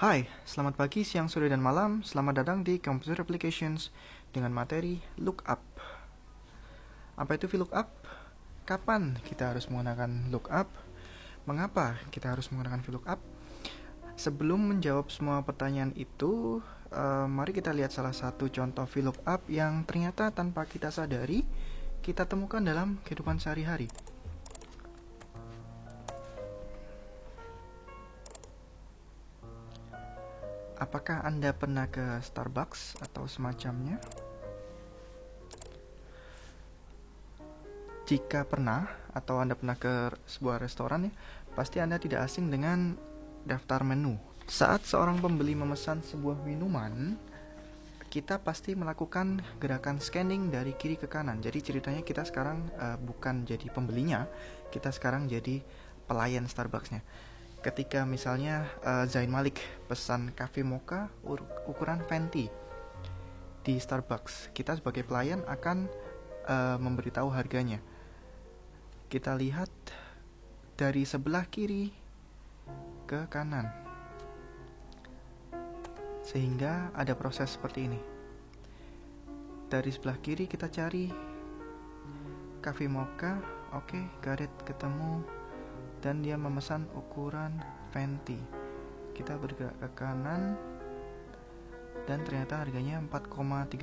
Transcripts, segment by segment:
Hai, selamat pagi, siang, sore, dan malam. Selamat datang di Computer Applications dengan materi lookup. Apa itu VLOOKUP? Kapan kita harus menggunakan lookup? Mengapa kita harus menggunakan VLOOKUP? Sebelum menjawab semua pertanyaan itu, mari kita lihat salah satu contoh VLOOKUP yang ternyata tanpa kita sadari, kita temukan dalam kehidupan sehari-hari. Apakah Anda pernah ke Starbucks atau semacamnya? Jika pernah, atau Anda pernah ke sebuah restoran ya, pasti Anda tidak asing dengan daftar menu. Saat seorang pembeli memesan sebuah minuman, kita pasti melakukan gerakan scanning dari kiri ke kanan. Jadi ceritanya kita sekarang bukan jadi pembelinya, kita sekarang jadi pelayan Starbucksnya. Ketika misalnya Zain Malik pesan cafe mocha ukuran venti di Starbucks, kita sebagai pelayan akan memberitahu harganya. Kita lihat dari sebelah kiri ke kanan, sehingga ada proses seperti ini. Dari sebelah kiri kita cari cafe mocha, oke, got it, ketemu. Dan dia memesan ukuran venti. Kita bergerak ke kanan dan ternyata harganya $4,35.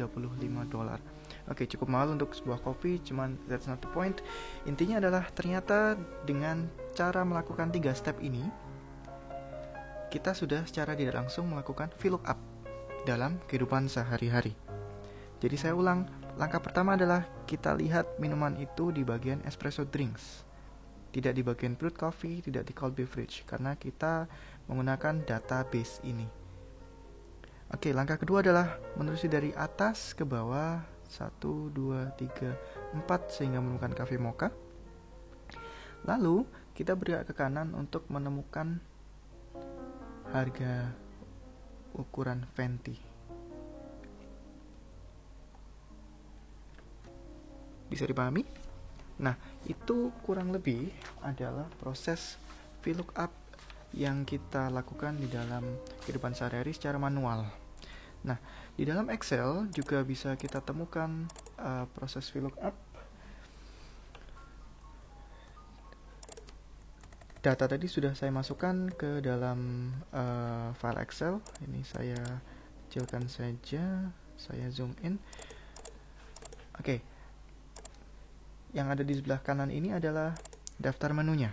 Oke, cukup mahal untuk sebuah kopi, cuman that's not the point. Intinya adalah ternyata dengan cara melakukan 3 step ini, kita sudah secara tidak langsung melakukan VLOOKUP dalam kehidupan sehari-hari. Jadi saya ulang, langkah pertama adalah kita lihat minuman itu di bagian espresso drinks, tidak di bagian brewed coffee, tidak di cold beverage, karena kita menggunakan database ini. Oke, langkah kedua adalah menelusuri dari atas ke bawah 1, 2, 3, 4 sehingga menemukan cafe mocha. Lalu kita bergerak ke kanan untuk menemukan harga ukuran venti. Bisa dipahami? Nah, itu kurang lebih adalah proses VLOOKUP yang kita lakukan di dalam kehidupan sehari-hari secara manual. Nah, di dalam Excel juga bisa kita temukan proses VLOOKUP. Data tadi sudah saya masukkan ke dalam file Excel. Ini saya kecilkan saja, saya zoom in. Oke. Yang ada di sebelah kanan ini adalah daftar menunya.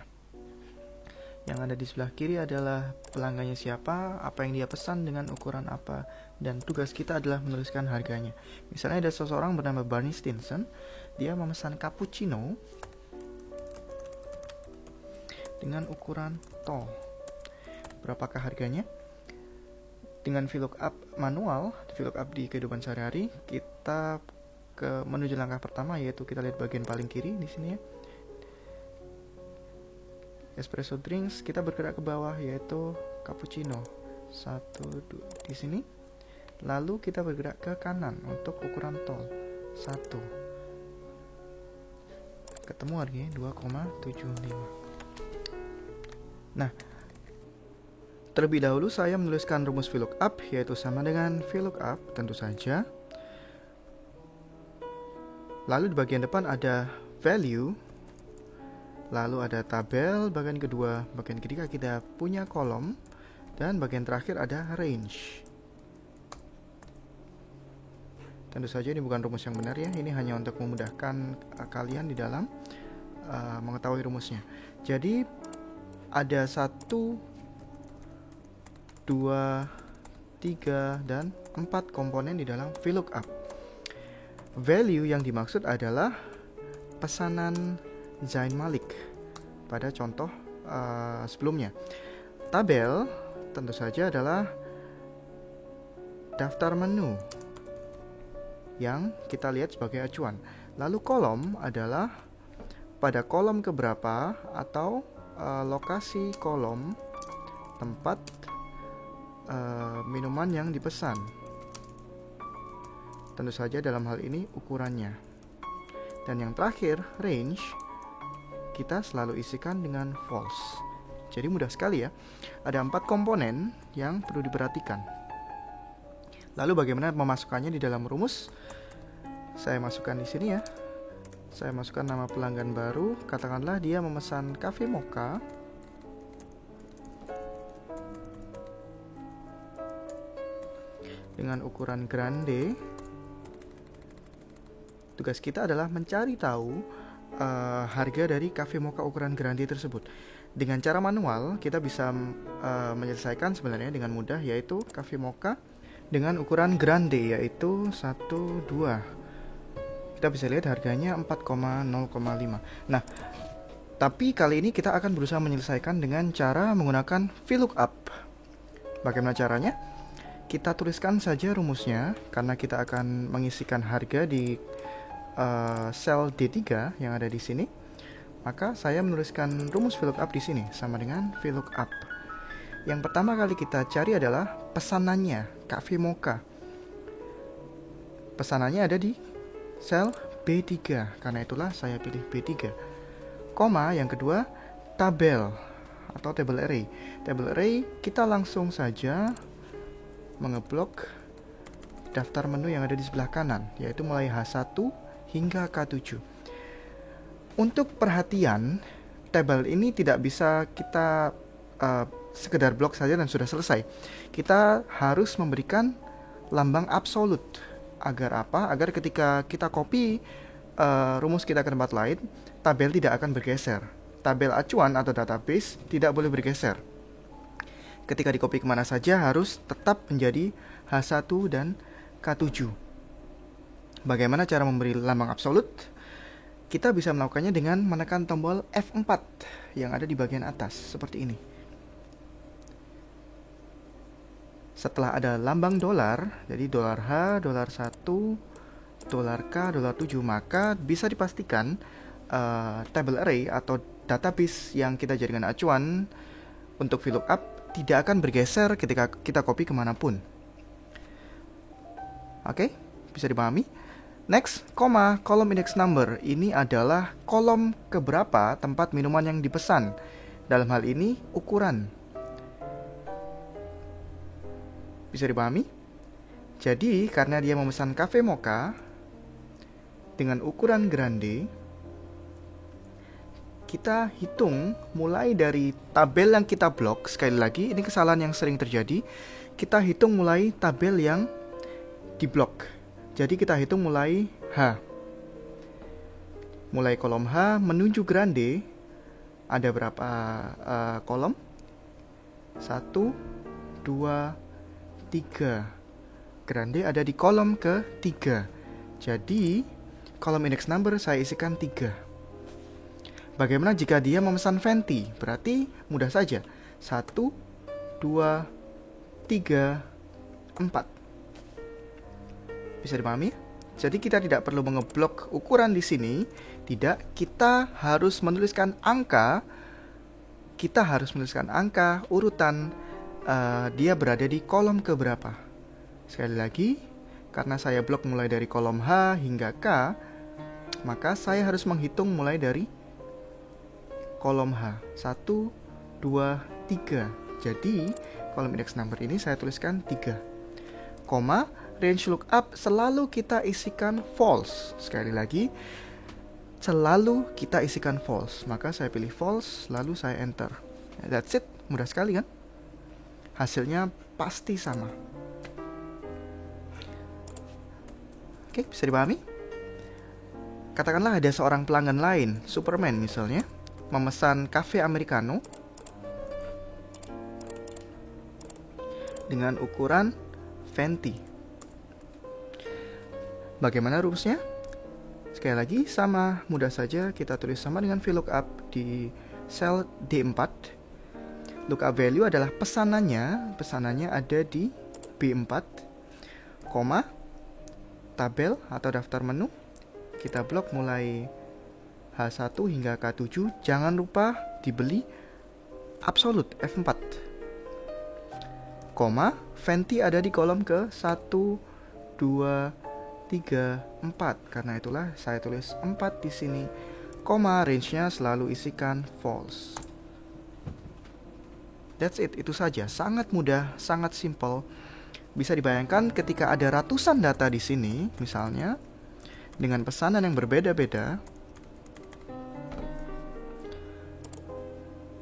Yang ada di sebelah kiri adalah pelanggannya siapa, apa yang dia pesan dengan ukuran apa, dan tugas kita adalah menuliskan harganya. Misalnya ada seseorang bernama Barney Stinson, dia memesan cappuccino dengan ukuran tall. Berapakah harganya? Dengan VLOOKUP manual, VLOOKUP di kehidupan sehari-hari, kita menuju langkah pertama, yaitu kita lihat bagian paling kiri di sini ya. Espresso drinks, kita bergerak ke bawah yaitu cappuccino 1, 2 di sini. Lalu kita bergerak ke kanan untuk ukuran tall 1. Ketemu harganya 2,75. Nah, terlebih dahulu saya menuliskan rumus VLOOKUP, yaitu sama dengan VLOOKUP tentu saja. Lalu di bagian depan ada value, lalu ada tabel, bagian kedua, bagian ketiga kita punya kolom, dan bagian terakhir ada range. Tentu saja ini bukan rumus yang benar ya, ini hanya untuk memudahkan kalian di dalam mengetahui rumusnya. Jadi ada 1, 2, 3, dan 4 komponen di dalam VLOOKUP. Value yang dimaksud adalah pesanan Zain Malik pada contoh sebelumnya. Tabel tentu saja adalah daftar menu yang kita lihat sebagai acuan. Lalu kolom adalah pada kolom keberapa atau lokasi kolom tempat minuman yang dipesan. Tentu saja dalam hal ini ukurannya. Dan yang terakhir, range, kita selalu isikan dengan false. Jadi mudah sekali ya. Ada 4 komponen yang perlu diperhatikan. Lalu bagaimana memasukkannya di dalam rumus? Saya masukkan di sini ya. Saya masukkan nama pelanggan baru. Katakanlah dia memesan cafe mocha dengan ukuran grande. Tugas kita adalah mencari tahu harga dari cafe mocha ukuran grande tersebut. Dengan cara manual kita bisa menyelesaikan sebenarnya dengan mudah, yaitu cafe mocha dengan ukuran grande yaitu 1, 2. Kita bisa lihat harganya 4,0,5. Nah, tapi kali ini kita akan berusaha menyelesaikan dengan cara menggunakan VLOOKUP. Bagaimana caranya? Kita tuliskan saja rumusnya, karena kita akan mengisikan harga di sel D3 yang ada di sini. Maka saya menuliskan rumus VLOOKUP di sini sama dengan VLOOKUP. Yang pertama kali kita cari adalah pesanannya, cafe mocha. Pesanannya ada di sel B3, karena itulah saya pilih B3. Koma, yang kedua tabel atau table array. Table array kita langsung saja mengeblok daftar menu yang ada di sebelah kanan, yaitu mulai H1 hingga K7. Untuk perhatian, tabel ini tidak bisa kita sekedar blok saja dan sudah selesai. Kita harus memberikan lambang absolut. Agar apa? Agar ketika kita copy rumus kita ke tempat lain, tabel tidak akan bergeser. Tabel acuan atau database tidak boleh bergeser. Ketika di-copy kemana saja harus tetap menjadi H1 dan K7. Bagaimana cara memberi lambang absolut? Kita bisa melakukannya dengan menekan tombol F4 yang ada di bagian atas, seperti ini. Setelah ada lambang dolar, jadi dolar H, dolar 1, dolar K, dolar 7, maka bisa dipastikan table array atau database yang kita jadikan acuan untuk VLOOKUP tidak akan bergeser ketika kita copy kemanapun. Oke, bisa dipahami? Next, koma, kolom index number. Ini adalah kolom keberapa tempat minuman yang dipesan. Dalam hal ini, ukuran. Bisa dipahami? Jadi, karena dia memesan cafe mocha dengan ukuran grande, kita hitung mulai dari tabel yang kita blok. Sekali lagi, ini kesalahan yang sering terjadi. Kita hitung mulai tabel yang diblok. Jadi kita hitung mulai H. Mulai kolom H menuju grande. Ada berapa kolom? 1, 2, 3. Grande ada di kolom ke-3. Jadi kolom index number saya isikan 3. Bagaimana jika dia memesan venti? Berarti mudah saja. 1, 2, 3, 4. Bisa dipahami? Jadi kita tidak perlu mengeblok ukuran di sini. Tidak, kita harus menuliskan angka. Kita harus menuliskan angka urutan dia berada di kolom keberapa. Sekali lagi, karena saya blok mulai dari kolom H hingga K, maka saya harus menghitung mulai dari kolom H. 1, 2, 3. Jadi kolom index number ini saya tuliskan 3. Koma, range lookup selalu kita isikan false. Sekali lagi, selalu kita isikan false. Maka saya pilih false, lalu saya enter. That's it, mudah sekali kan? Hasilnya pasti sama. Oke, bisa dipahami? Katakanlah ada seorang pelanggan lain, Superman misalnya, memesan cafe americano dengan ukuran venti. Bagaimana rumusnya? Sekali lagi, sama mudah saja kita tulis sama dengan VLOOKUP di sel D4. Lookup value adalah pesanannya ada di B4, koma, tabel atau daftar menu. Kita blok mulai H1 hingga K7. Jangan lupa dibeli absolut F4. Koma, venti ada di kolom ke 1, 2, 3, 4. Karena itulah saya tulis 4 di sini. Koma, range-nya selalu isikan false. That's it, itu saja. Sangat mudah, sangat simple. Bisa dibayangkan ketika ada ratusan data di sini, misalnya, dengan pesanan yang berbeda-beda,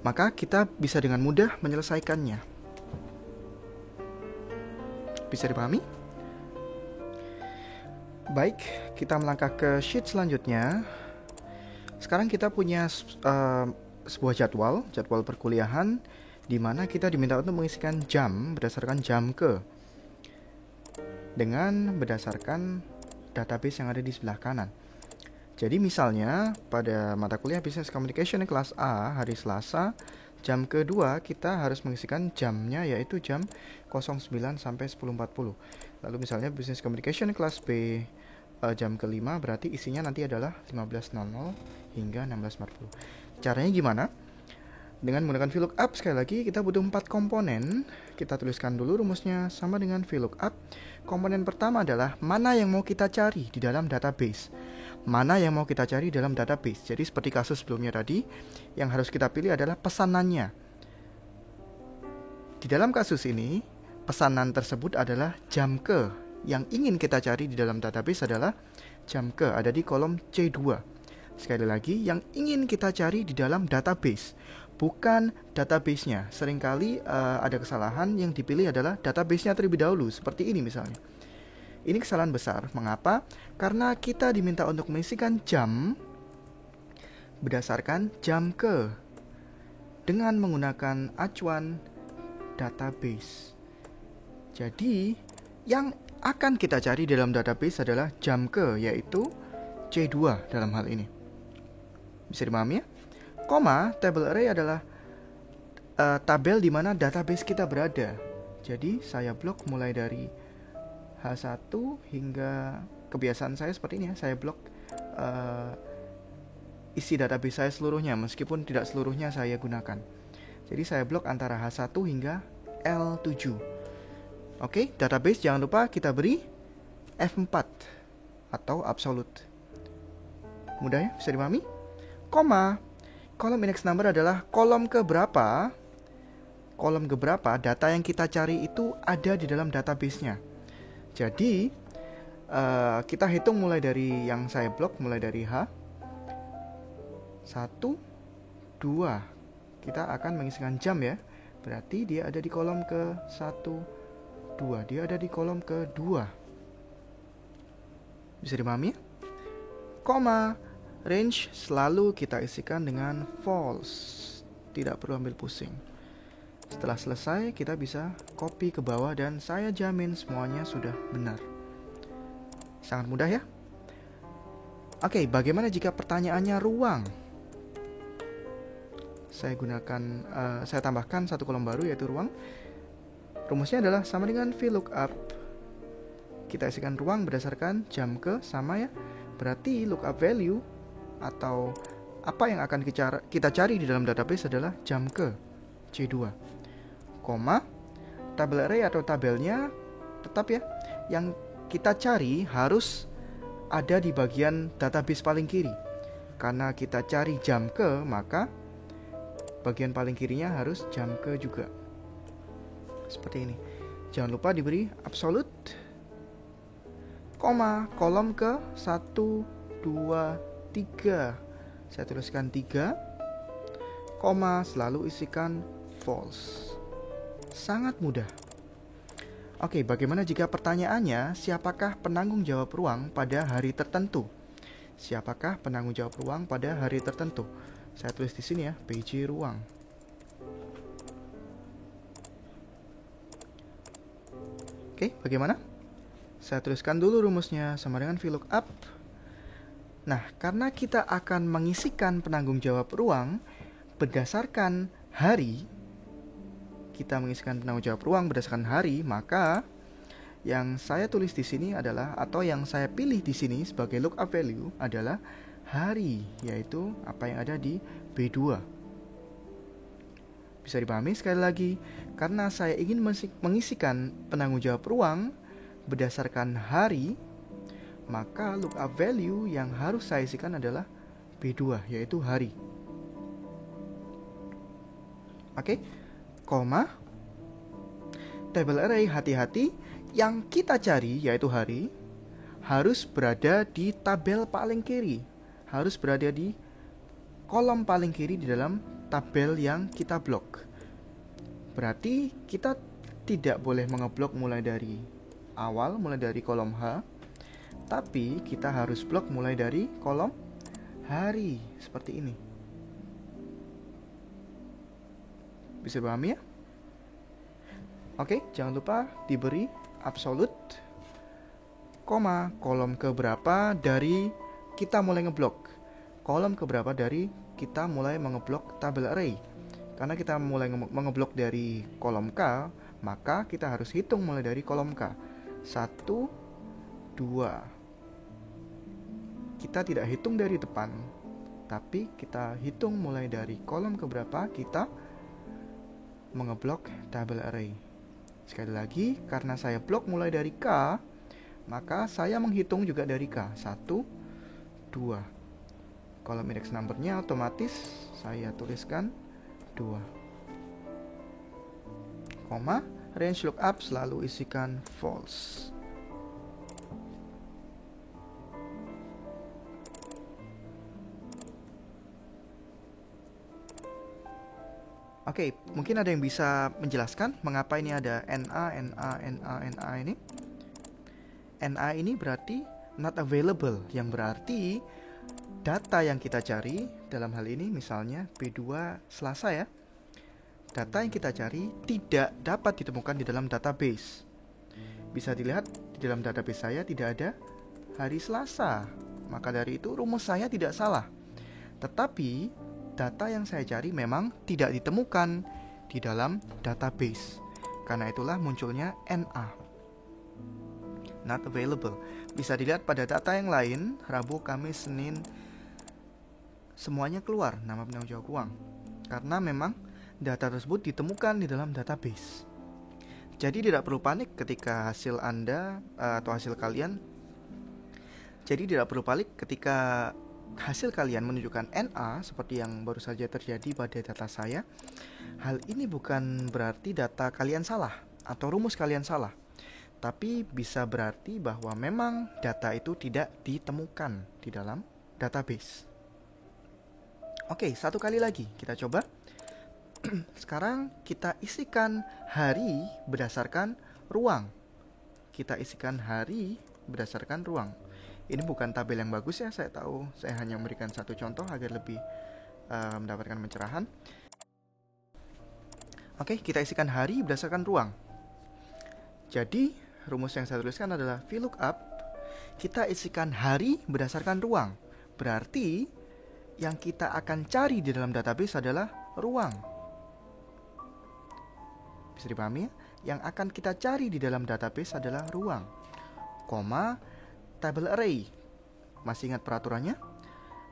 maka kita bisa dengan mudah menyelesaikannya. Bisa dipahami? Baik, kita melangkah ke sheet selanjutnya. Sekarang kita punya sebuah jadwal perkuliahan, di mana kita diminta untuk mengisikan jam berdasarkan jam ke, dengan berdasarkan database yang ada di sebelah kanan. Jadi misalnya pada mata kuliah Business Communication kelas A hari Selasa, jam kedua kita harus mengisikan jamnya, yaitu jam 09 sampai 10.40. Lalu misalnya Business Communication kelas B jam kelima, berarti isinya nanti adalah 15.00 hingga 16.40. Caranya gimana? Dengan menggunakan VLOOKUP, sekali lagi kita butuh 4 komponen. Kita tuliskan dulu rumusnya sama dengan VLOOKUP. Komponen pertama adalah mana yang mau kita cari di dalam database. Mana yang mau kita cari dalam database. Jadi seperti kasus sebelumnya tadi, yang harus kita pilih adalah pesanannya. Di dalam kasus ini, pesanan tersebut adalah jam ke. Yang ingin kita cari di dalam database adalah jam ke, ada di kolom C2. Sekali lagi, yang ingin kita cari di dalam database, bukan database-nya. Seringkali ada kesalahan, yang dipilih adalah database-nya terlebih dahulu, seperti ini misalnya. Ini kesalahan besar. Mengapa? Karena kita diminta untuk mengisikan jam berdasarkan jam ke dengan menggunakan acuan database. Jadi, yang akan kita cari dalam database adalah jam ke, yaitu C2 dalam hal ini. Bisa dipahami ya? Koma, table array adalah tabel di mana database kita berada. Jadi saya blok mulai dari H1 hingga, kebiasaan saya seperti ini ya, saya blok isi database saya seluruhnya, meskipun tidak seluruhnya saya gunakan. Jadi saya blok antara H1 hingga L7. Oke, database jangan lupa kita beri F4 atau absolute. Mudah ya, bisa dipahami? Koma, kolom index number adalah kolom keberapa data yang kita cari itu ada di dalam database-nya. Jadi kita hitung mulai dari yang saya blok, mulai dari H 1, 2. Kita akan mengisikan jam ya. Berarti dia ada di kolom ke 1, 2. Dia ada di kolom ke 2. Bisa dipahami? Koma, range selalu kita isikan dengan false. Tidak perlu ambil pusing. Setelah selesai, kita bisa copy ke bawah dan saya jamin semuanya sudah benar. Sangat mudah ya? Oke, bagaimana jika pertanyaannya ruang? Saya tambahkan satu kolom baru, yaitu ruang. Rumusnya adalah sama dengan VLOOKUP. Kita isikan ruang berdasarkan jam ke, sama ya. Berarti lookup value atau apa yang akan kita cari di dalam database adalah jam ke C2. Koma, tabel array atau tabelnya tetap ya, yang kita cari harus ada di bagian database paling kiri. Karena kita cari jam ke, maka bagian paling kirinya harus jam ke juga. Seperti ini. Jangan lupa diberi absolute, koma, kolom ke 1, 2, 3. Saya tuliskan 3, koma, selalu isikan false. Sangat mudah. Oke, bagaimana jika pertanyaannya, siapakah penanggung jawab ruang pada hari tertentu? Siapakah penanggung jawab ruang pada hari tertentu? Saya tulis di sini ya, PJ ruang. Oke, bagaimana? Saya tuliskan dulu rumusnya sama dengan VLOOKUP. Nah, karena kita akan mengisikan penanggung jawab ruang berdasarkan hari, kita mengisikan penanggung jawab ruang berdasarkan hari, maka yang saya tulis di sini adalah, atau yang saya pilih di sini sebagai lookup value adalah hari, yaitu apa yang ada di B2. Bisa dipahami sekali lagi, karena saya ingin mengisikan penanggung jawab ruang berdasarkan hari, maka lookup value yang harus saya isikan adalah B2, yaitu hari. Oke, koma, table array, hati-hati, yang kita cari yaitu hari harus berada di tabel paling kiri, harus berada di kolom paling kiri di dalam tabel yang kita blok. Berarti kita tidak boleh mengeblok mulai dari awal, mulai dari kolom H, tapi kita harus blok mulai dari kolom hari, seperti ini. Bisa dipahami ya? Oke, jangan lupa diberi absolute, koma, kolom keberapa dari kita mulai ngeblok. Kolom keberapa dari kita mulai mengeblok tabel array. Karena kita mulai mengeblok dari kolom K, maka kita harus hitung mulai dari kolom K. 1, 2. Kita tidak hitung dari depan, tapi kita hitung mulai dari kolom keberapa kita mengeblok tabel array. Sekali lagi, karena saya blok mulai dari K, maka saya menghitung juga dari K. 1, 2. Kolom index number-nya otomatis saya tuliskan 2. Koma, range lookup selalu isikan false. Oke, mungkin ada yang bisa menjelaskan mengapa ini ada NA ini? NA ini berarti not available, yang berarti data yang kita cari dalam hal ini misalnya B2 Selasa ya. Data yang kita cari tidak dapat ditemukan di dalam database. Bisa dilihat di dalam database saya tidak ada hari Selasa. Maka dari itu rumus saya tidak salah. Tetapi data yang saya cari memang tidak ditemukan di dalam database. Karena itulah munculnya NA, not available. Bisa dilihat pada data yang lain, Rabu, Kamis, Senin, semuanya keluar nama penanggung jawab uang. Karena memang data tersebut ditemukan di dalam database. Jadi tidak perlu panik ketika hasil Anda atau hasil kalian. Jadi tidak perlu panik ketika hasil kalian menunjukkan NA seperti yang baru saja terjadi pada data saya. Hal ini bukan berarti data kalian salah atau rumus kalian salah, tapi bisa berarti bahwa memang data itu tidak ditemukan di dalam database. Oke, satu kali lagi kita coba. Sekarang kita isikan hari berdasarkan ruang. Kita isikan hari berdasarkan ruang. Ini bukan tabel yang bagus ya, saya tahu. Saya hanya memberikan satu contoh agar lebih mendapatkan pencerahan. Oke, kita isikan hari berdasarkan ruang. Jadi, rumus yang saya tuliskan adalah VLOOKUP. Kita isikan hari berdasarkan ruang. Berarti yang kita akan cari di dalam database adalah ruang. Bisa dipahami ya? Yang akan kita cari di dalam database adalah ruang. Koma, table array. Masih ingat peraturannya?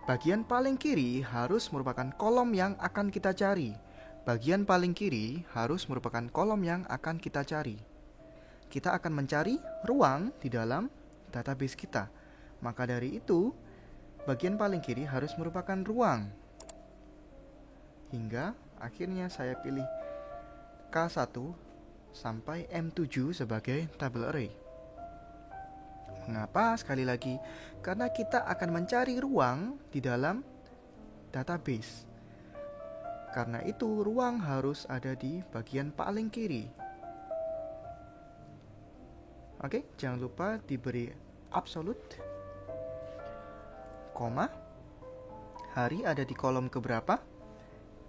Bagian paling kiri harus merupakan kolom yang akan kita cari. Bagian paling kiri harus merupakan kolom yang akan kita cari. Kita akan mencari ruang di dalam database kita. Maka dari itu, bagian paling kiri harus merupakan ruang. Hingga akhirnya saya pilih K1 sampai M7 sebagai table array. Mengapa? Sekali lagi, karena kita akan mencari ruang di dalam database. Karena itu ruang harus ada di bagian paling kiri. Oke, jangan lupa diberi absolute, koma, hari ada di kolom keberapa.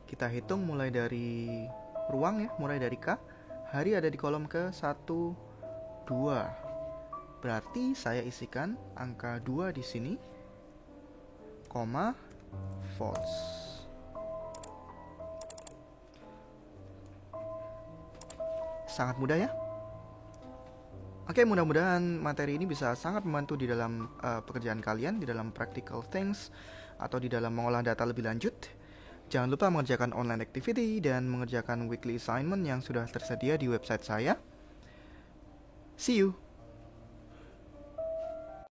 Kita hitung mulai dari ruang ya, mulai dari K. Hari ada di kolom ke 1, 2. Berarti saya isikan angka 2 di sini, koma, false. Sangat mudah ya. Oke, mudah-mudahan materi ini bisa sangat membantu di dalam pekerjaan kalian, di dalam practical things, atau di dalam mengolah data lebih lanjut. Jangan lupa mengerjakan online activity dan mengerjakan weekly assignment yang sudah tersedia di website saya. See you!